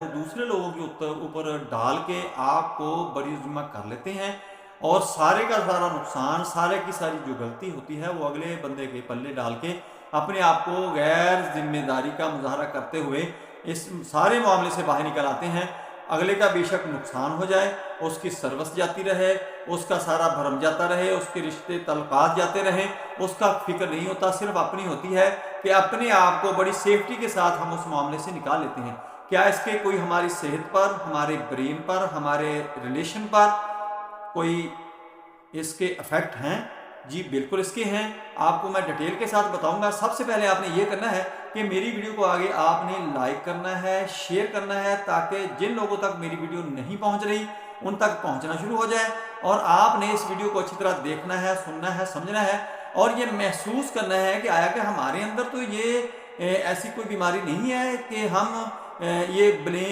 दूसरे लोगों के ऊपर डाल के आपको बड़ी ज़िम्मा कर लेते हैं और सारे का सारा नुकसान, सारे की सारी जो गलती होती है वो अगले बंदे के पल्ले डाल के अपने आप को गैर जिम्मेदारी का मुजाहरा करते हुए इस सारे मामले से बाहर निकल आते हैं। अगले का बेशक नुकसान हो जाए, उसकी सर्विस जाती रहे, उसका सारा भरम जाता रहे, उसके रिश्ते तल्कात जाते रहें, उसका फिक्र नहीं होता, सिर्फ अपनी होती है कि अपने आप को बड़ी सेफ्टी के साथ हम उस मामले से निकाल लेते हैं। क्या इसके कोई हमारी सेहत पर, हमारे ब्रेन पर, हमारे रिलेशन पर कोई इसके इफेक्ट हैं? जी बिल्कुल इसके हैं। आपको मैं डिटेल के साथ बताऊंगा। सबसे पहले आपने ये करना है कि मेरी वीडियो को आगे आपने लाइक करना है, शेयर करना है, ताकि जिन लोगों तक मेरी वीडियो नहीं पहुंच रही उन तक पहुंचना शुरू हो जाए। और आपने इस वीडियो को अच्छी तरह देखना है, सुनना है, समझना है और ये महसूस करना है कि आया कि हमारे अंदर तो ये ऐसी कोई बीमारी नहीं है कि हम ये ब्लेम